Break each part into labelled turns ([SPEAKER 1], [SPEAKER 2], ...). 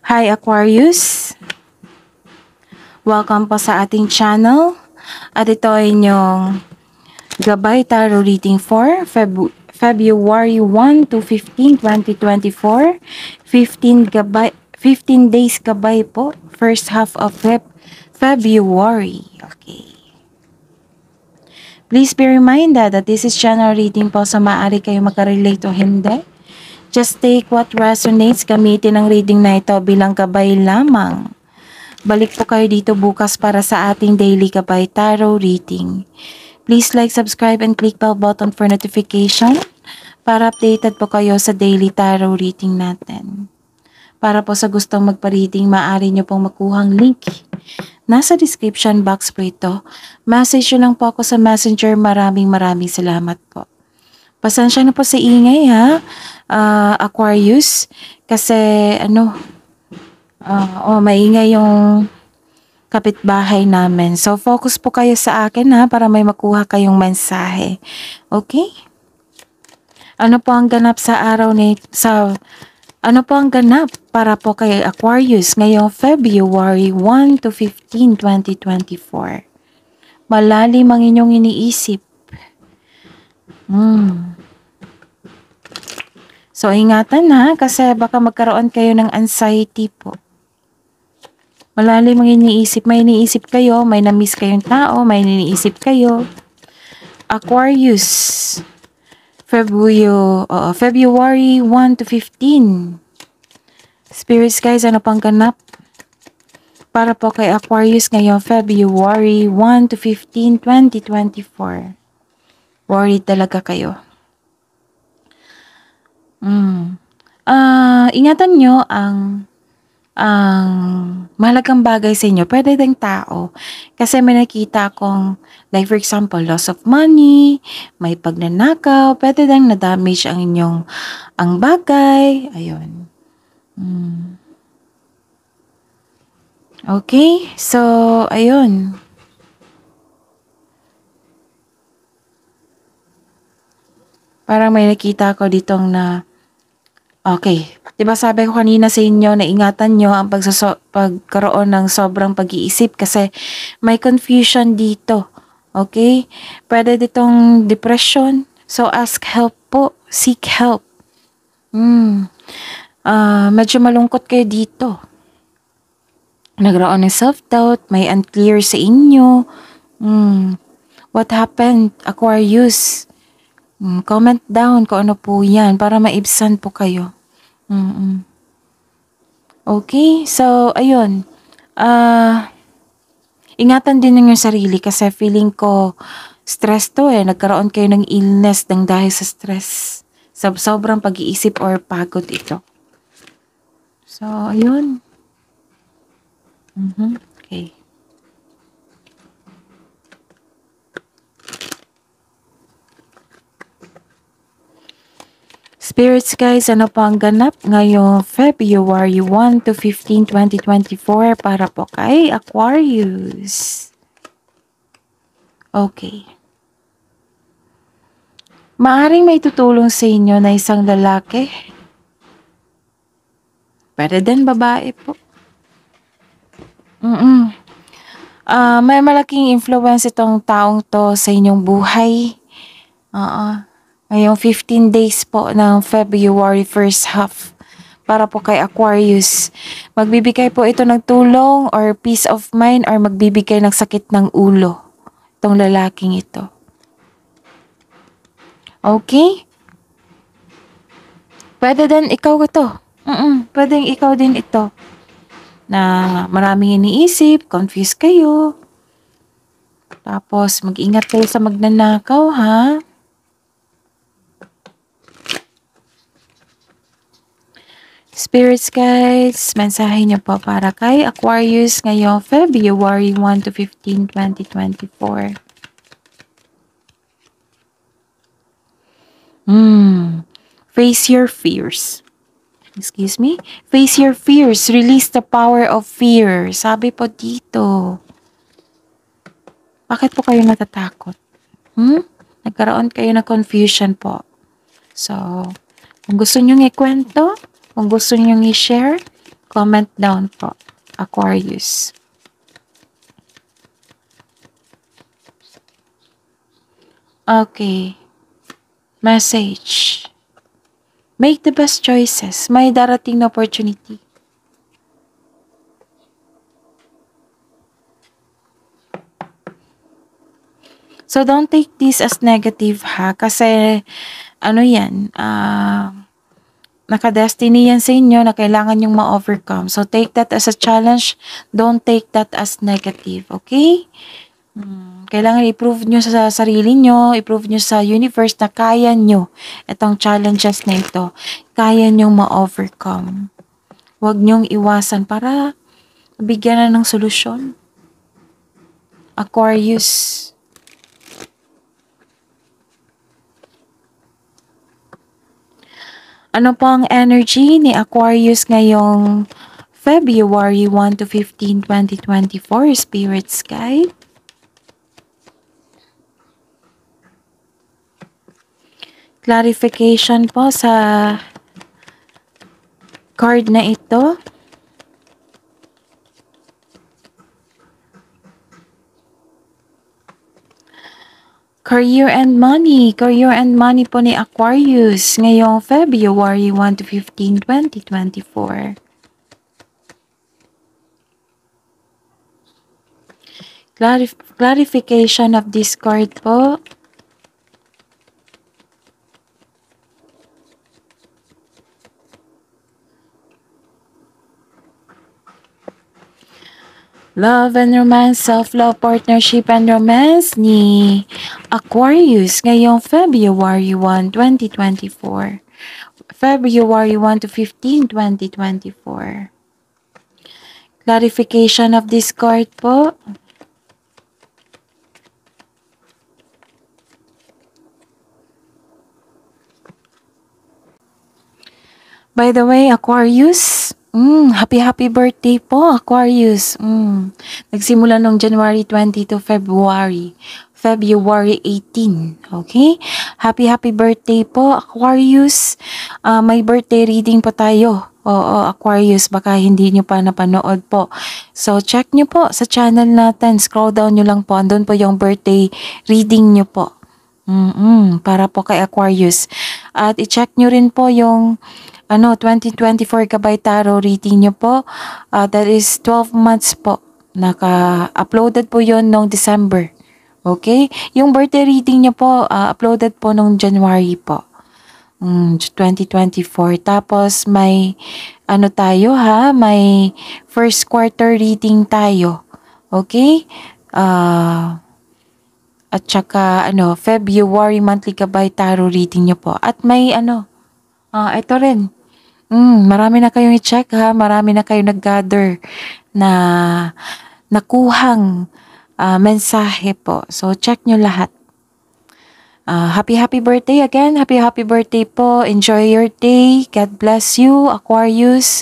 [SPEAKER 1] Hi Aquarius! Welcome po sa ating channel. At ito ay inyong Gabay Tarot Reading for February 1 to 15, 2024. 15 days gabay po. First half of February. Okay. Please be reminded that this is general reading po, so maaari kayo magka-relate o hindi. Just take what resonates. Gamitin ang reading na ito bilang gabay lamang. Balik po kayo dito bukas para sa ating daily Gabay Tarot reading. Please like, subscribe, and click bell button for notification para updated po kayo sa daily tarot reading natin. Para po sa gustong magpa-reading, maaari nyo pong makuhang link. Nasa description box po ito. Message nyo lang po ako sa messenger. Maraming salamat po. Pasensya na po sa ingay ha, Aquarius. Kasi maingay yung kapitbahay namin. So, focus po kayo sa akin ha, para may makuha kayong mensahe. Okay? Ano po ang ganap sa araw ano po ang ganap para po kay Aquarius ngayong February 1 to 15, 2024? Malalim ang inyong iniisip. So, ingatan ha, kasi baka magkaroon kayo ng anxiety po. Malalim ang iniisip. May iniisip kayo, may na-miss kayong tao, may iniisip kayo. Aquarius, February 1 to 15. Spirits guys, ano pang ganap para po kay Aquarius ngayong February 1 to 15, 2024? Worried talaga kayo. Ingatan nyo ang mahalagang bagay sa inyo. Pwede ding tao. Kasi may nakita akong, like for example, loss of money, may pagnanakaw, pwede ding na-damage ang bagay. Ayun. Okay, so, ayun. Parang may nakita ko ditong okay. Diba sabi ko kanina sa inyo na ingatan nyo ang pagkaroon ng sobrang pag-iisip kasi may confusion dito. Okay? Pwede ditong depression. So, ask help po. Seek help. Medyo malungkot kayo dito. Nagkaroon ng self-doubt. May unclear sa inyo. What happened, Aquarius? Comment down kung ano po yan para maibsan po kayo. Okay, so ayun. Ingatan din yung sarili kasi feeling ko stress to nagkaroon kayo ng illness dahil sa stress. Sobrang pag-iisip or pagod ito. So, ayun. Okay. Spirits guys, ano po ang ganap ngayong February 1 to 15, 2024 para po kay Aquarius? Okay. Maaring may tutulong sa inyo na isang lalaki. Pwede din babae po. May malaking influence itong taong to sa inyong buhay. Ngayong 15 days po ng February first half para po kay Aquarius. Magbibigay po ito ng tulong or peace of mind or magbibigay ng sakit ng ulo. Itong lalaking ito. Okay? Pwede din ikaw ito. Pwedeng ikaw din ito. Na maraming iniisip, confused kayo. Tapos mag-ingat kayo sa magnanakaw ha. Spirits guys, mensahe niyo po para kay Aquarius ngayong February 1 to 15, 2024. Face your fears. Excuse me? Face your fears. Release the power of fear. Sabi po dito. Bakit po kayo natatakot? Nagkaroon kayo ng confusion po. So, kung gusto nyo ikwento, kung gusto nyo i-share, Comment down po, Aquarius. Okay. Message. Make the best choices. May darating na opportunity. So, don't take this as negative ha. Kasi, ano yan, naka-destiny yan sa inyo na kailangan yung ma-overcome. So, take that as a challenge. Don't take that as negative. Okay? Kailangan i-prove nyo sa sarili nyo, i-prove nyo sa universe na kaya nyo itong challenges na ito. Kaya nyo ma-overcome. Huwag nyong iwasan para bigyan na ng solusyon. Aquarius. Ano po ang energy ni Aquarius ngayong February 1 to 15, 2024, Spirits Guide? Clarification po sa card na ito. Career and money. Career and money po ni Aquarius ngayong February 1 to 15, 2024. Clarification of this card po. Love and romance, self-love, partnership and romance ni Aquarius ngayong February 1, 2024. February 1 to 15, 2024. Clarification of this card po. By the way, Aquarius, happy birthday po, Aquarius. Nagsimula nung January 20 to February 18. Okay? Happy birthday po, Aquarius. May birthday reading po tayo. Oo, Aquarius, baka hindi nyo pa napanood po. So, check nyo po sa channel natin. Scroll down nyo lang po. Andun po yung birthday reading nyo po. Para po kay Aquarius. At i-check nyo rin po yung 2024 Gabay Tarot reading nyo po. That is 12 months po. Naka-uploaded po yon noong December. Okay? Yung birthday reading nyo po, uploaded po noong January po. 2024. Tapos may tayo ha, may first quarter reading tayo. Okay? At saka February monthly Gabay Tarot reading nyo po. At may ito rin. Marami na kayong i-check ha, marami na kayong nag-gather na nakuhang mensahe po. So check nyo lahat. Happy birthday again. Happy birthday po. Enjoy your day. God bless you, Aquarius.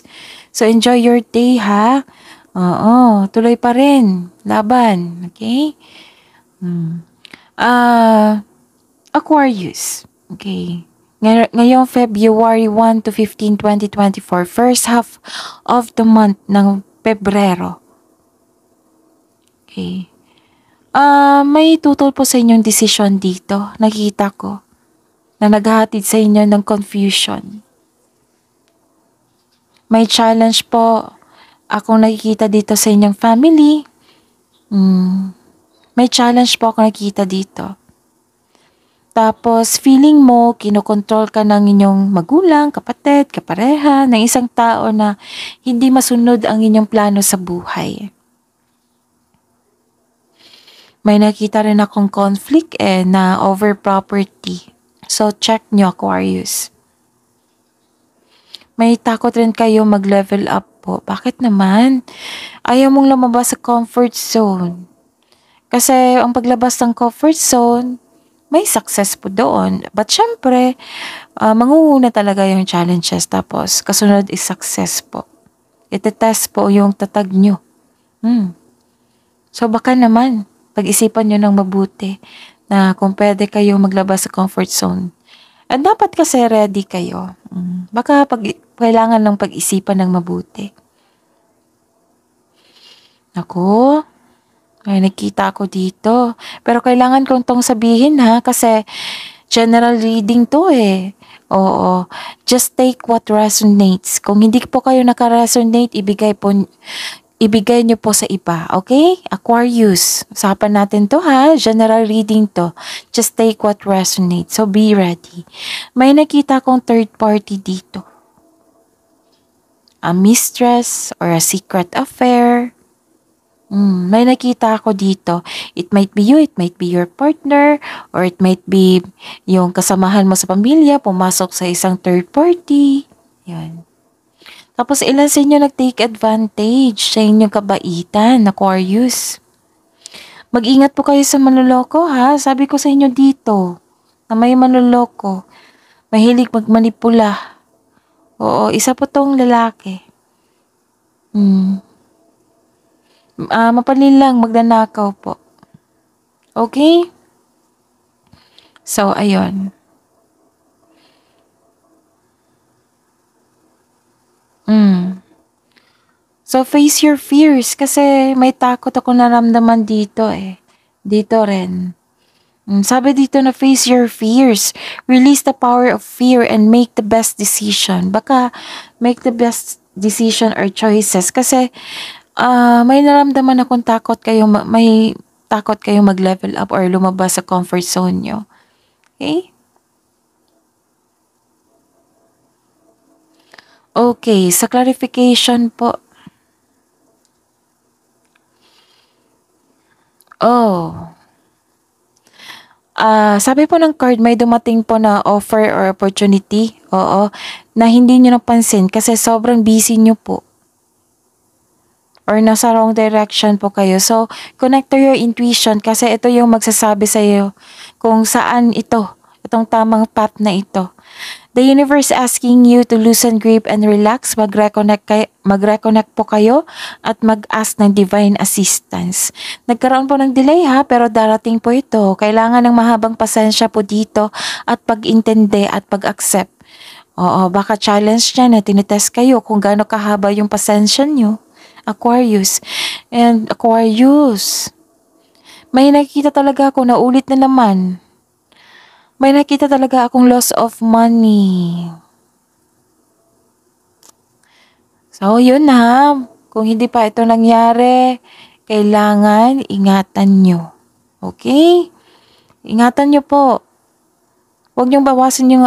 [SPEAKER 1] So enjoy your day ha. Oo, tuloy pa rin. Laban. Okay? Aquarius. Okay. Ngayong February 1 to 15, 2024, first half of the month ng Pebrero. Okay. May tutol po sa inyong decision dito. Nakita ko na naghahatid sa inyo ng confusion. May challenge po akong nakikita dito sa inyong family. May challenge po akong nakikita dito. Tapos, feeling mo, kinokontrol ka ng inyong magulang, kapatid, kapareha, ng isang tao na hindi masunod ang inyong plano sa buhay. May nakita rin akong conflict na over property. So, check nyo, Aquarius. May takot rin kayo mag-level up po. Bakit naman? Ayaw mong lumabas sa comfort zone. Kasi, ang paglabas ng comfort zone, may success po doon. But syempre, mangunguna talaga yung challenges. Tapos, kasunod is success po. Ite-test po yung tatag nyo. So, baka naman, pag-isipan nyo ng mabuti na kung pwede kayo maglabas sa comfort zone. At dapat kasi ready kayo. Baka kailangan ng pag-isipan ng mabuti. Naku, may nakita ako dito. Pero kailangan kong tong sabihin ha, kasi general reading to eh. Oo. Just take what resonates. Kung hindi po kayo naka-resonate, ibigay nyo po sa iba. Okay? Aquarius. Usapan natin to ha. General reading to. Just take what resonates. So be ready. May nakita kong third party dito. A mistress or a secret affair. May nakita ako dito. It might be you, it might be your partner, or it might be yung kasamahan mo sa pamilya, pumasok sa isang third party. Yan. Tapos ilan sa inyo nag-take advantage sa inyong kabaitan, Aquarius. Mag-ingat po kayo sa manloloko ha. Sabi ko sa inyo dito na may manloloko. Mahilig magmanipula. Oo, isa po tong lalaki. Mapalin lang, magnanakaw po. Okay? So, ayun. So, face your fears kasi may takot ako naramdaman dito eh. Dito rin. Sabi dito na face your fears. Release the power of fear and make the best decision. Baka make the best decision or choices kasi may naramdaman akong may takot kayo mag-level up or lumabas sa comfort zone nyo. Okay? Okay, sa clarification po. Oh. Sabi po ng card, may dumating po na offer or opportunity. Oo. Na hindi nyo napansin kasi sobrang busy nyo po. Or nasa wrong direction po kayo. So, connect to your intuition kasi ito yung magsasabi sa iyo kung saan itong tamang path na ito. The universe asking you to loosen grip and relax, mag-reconnect po kayo at mag-ask ng divine assistance. Nagkaroon po ng delay ha, pero darating po ito. Kailangan ng mahabang pasensya po dito at pag-intindi at pag-accept. Oo, baka challenge niya na tinitest kayo kung gaano kahaba yung pasensya nyo. Aquarius. And Aquarius, may nakikita talaga ako na ulit na naman. May nakita talaga akong loss of money. So, yun na. Kung hindi pa ito nangyari, kailangan ingatan nyo. Okay? Ingatan nyo po. Huwag nyong bawasan yung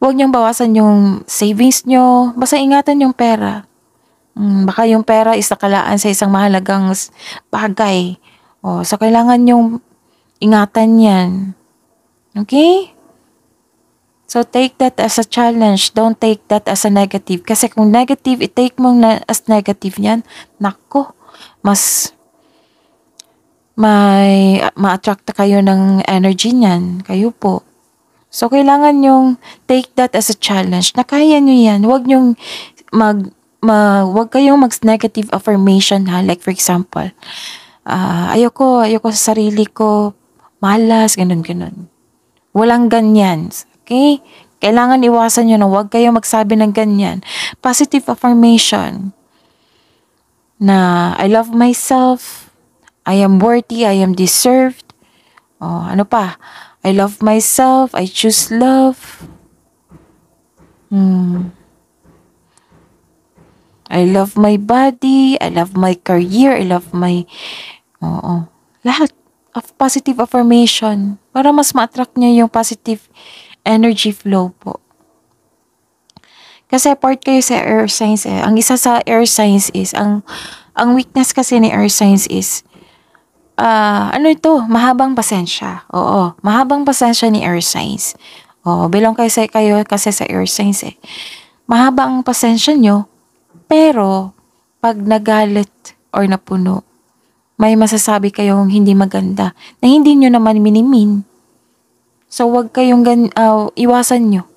[SPEAKER 1] Huwag nyong bawasan yung savings nyo. Basta ingatan yung pera. Baka yung pera is nakalaan sa isang mahalagang bagay. So kailangan yung ingatan yan. Okay? So, take that as a challenge. Don't take that as a negative. Kasi kung negative, i-take mo as negative yan, nako, mas ma-attract kayo ng energy niyan. Kayo po. So, kailangan yung take that as a challenge. Na kaya nyo yan. Huwag nyong huwag kayong mag-negative affirmation ha. Like for example, ayoko sa sarili ko, malas, ganun. Walang ganyan. Okay? Kailangan iwasan nyo na huwag kayong magsabi ng ganyan. Positive affirmation na I love myself, I am worthy, I am deserved. Ano pa? I love myself, I choose love. I love my body, I love my career, I love my... Lahat of positive affirmation para mas ma-attract niyo yung positive energy flow po. Kasi part kayo sa air signs eh. Ang isa sa air signs is, ang weakness kasi ni air signs is, mahabang pasensya. Oo, mahabang pasensya ni air signs. Belong kayo kasi sa air signs eh. Mahaba ang pasensya nyo, pero pag nagalit or napuno, may masasabi kayong hindi maganda na hindi nyo naman minimin. So, wag kayong iwasan nyo.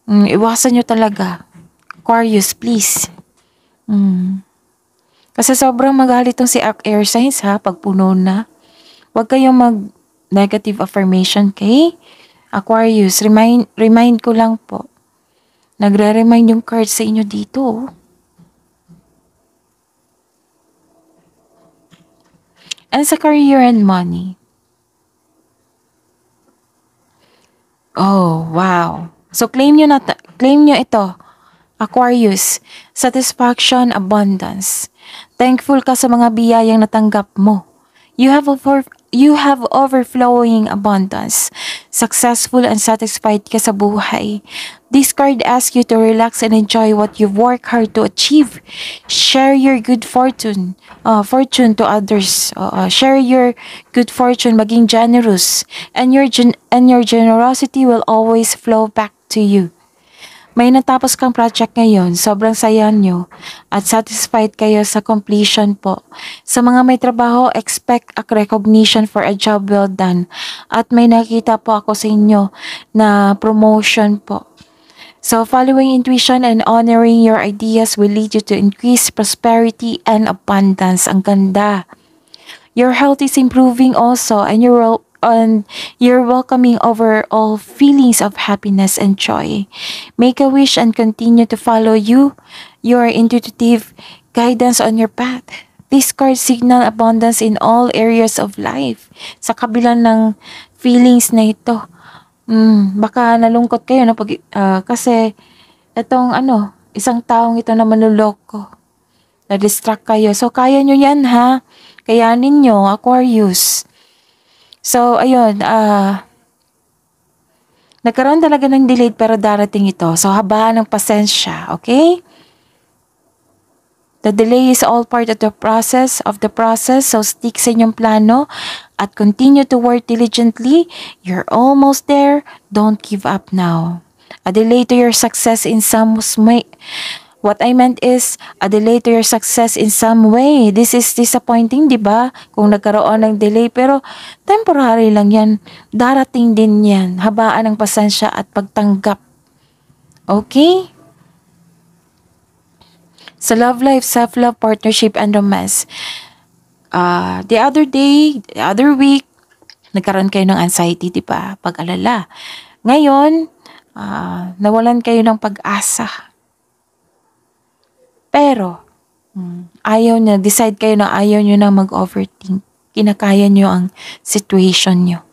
[SPEAKER 1] Iwasan nyo talaga. Aquarius, please. Kasi sobrang magalit tong si air signs ha, pag puno na. Wag kayong mag-negative affirmation kay Aquarius. Remind ko lang po. Nagre-remind yung card sa inyo dito. And sa career and money. Oh, wow. So claim nyo ito. Aquarius, satisfaction, abundance. Thankful ka sa mga biyayang natanggap mo. You have overflowing abundance. Successful and satisfied ka sa buhay. This card asks you to relax and enjoy what you've worked hard to achieve. Share your good fortune to others. Share your good fortune, maging generous, and your generosity will always flow back to you. May natapos kang project ngayon, sobrang saya nyo at satisfied kayo sa completion po. Sa mga may trabaho, expect a recognition for a job well done. At may nakita po ako sa inyo na promotion po. So following intuition and honoring your ideas will lead you to increase prosperity and abundance. Ang ganda. Your health is improving also and you're welcoming over all feelings of happiness and joy. Make a wish and continue to follow your intuitive guidance on your path. This card signal abundance in all areas of life. Sa kabila ng feelings na ito, baka nalungkot kayo kasi itong isang taong ito na manluloko. Na-distract kayo. So, kaya nyo yan ha. Kayanin nyo, Aquarius. So, ayun, nagkaroon talaga ng delayed pero darating ito. So, habaan ng pasensya, okay? The delay is all part of the process, so stick sa inyong plano at continue to work diligently. You're almost there. Don't give up now. A delay to your success in some way. What I meant is, a delay to your success in some way. This is disappointing, di ba? Kung nagkaroon ng delay, pero temporary lang yan. Darating din yan. Habaan ng pasensya at pagtanggap. Okay? Sa love life, self-love, partnership, and romance. The other week, nagkaroon kayo ng anxiety, di ba? Pag-alala. Ngayon, nawalan kayo ng pag-asa. Pero, decide kayo na ayaw nyo na mag-overthink. Kinakaya nyo ang situation nyo.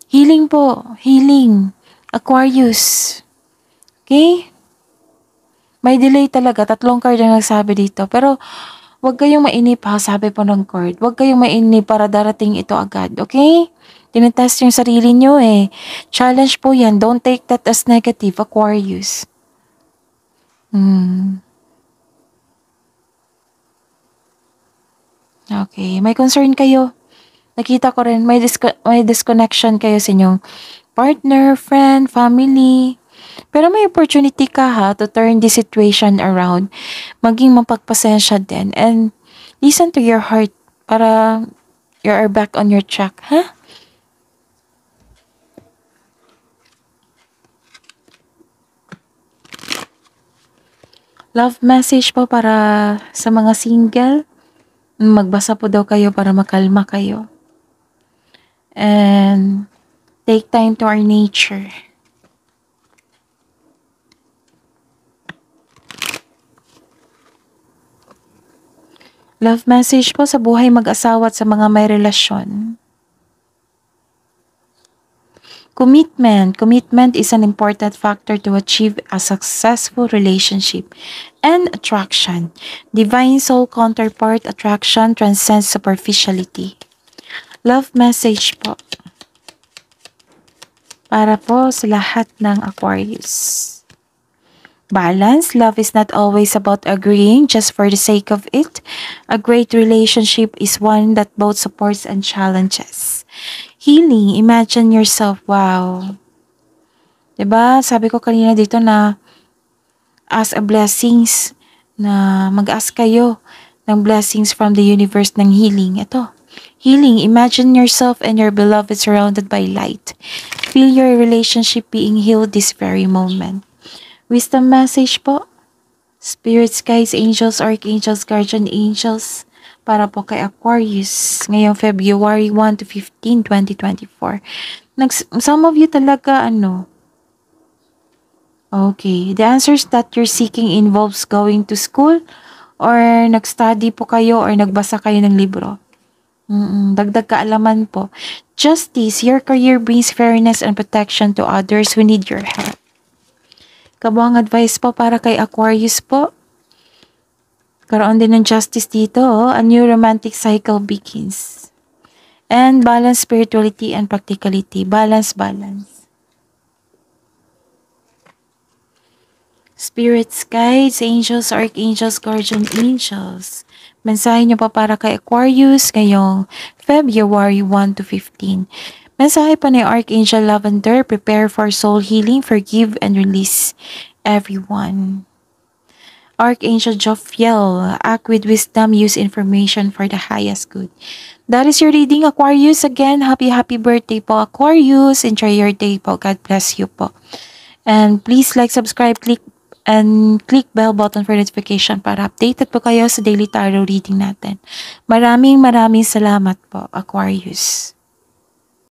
[SPEAKER 1] Healing po. Healing. Aquarius. Okay? May delay talaga. 3 card ang nagsabi dito. Pero, huwag kayong mainip ha, sabi po ng card. Huwag kayong mainip para darating ito agad. Okay? Tinetest yung sarili nyo eh. Challenge po yan. Don't take that as negative, Aquarius. Okay. May concern kayo. Nakita ko rin, may disconnection kayo sa inyong partner, friend, family. Pero may opportunity ka ha to turn the situation around. Maging mapagpasensya din. And listen to your heart para you are back on your track. Ha? Love message po para sa mga single. Magbasa po daw kayo para makalma kayo. And take time to our nature. Love message po sa buhay mag-asawa at sa mga may relasyon. Commitment. Commitment is an important factor to achieve a successful relationship. And attraction. Divine soul counterpart attraction transcends superficiality. Love message po. Para po sa lahat ng Aquarius. Balance. Love is not always about agreeing just for the sake of it. A great relationship is one that both supports and challenges. Healing. Imagine yourself. Wow. Diba? Sabi ko kanina dito na ask a blessings na mag-ask kayo ng blessings from the universe ng healing. Ito. Healing. Imagine yourself and your beloved surrounded by light. Feel your relationship being healed this very moment. Wisdom message po. Spirits, guides, angels, archangels, guardian angels. Para po kay Aquarius. Ngayong February 1 to 15, 2024. Some of you talaga Okay. The answers that you're seeking involves going to school or nag-study po kayo or nagbasa kayo ng libro. Dagdag kaalaman po. Justice, your career brings fairness and protection to others who need your help. Kabuang advice po para kay Aquarius po. Karoon din ng justice dito. A new romantic cycle begins. And balance spirituality and practicality. Balance. Spirits, guides, angels, archangels, guardian angels. Mensahe niyo pa para kay Aquarius ngayong February 1 to 15. Mensahe pa ni Archangel Lavender, prepare for soul healing, forgive and release everyone. Archangel Jophiel, act with wisdom, use information for the highest good. That is your reading, Aquarius. Again, happy birthday po, Aquarius. Enjoy your day po. God bless you po. And please like, subscribe, click bell button for notification para updated po kayo sa daily tarot reading natin. Maraming salamat po, Aquarius.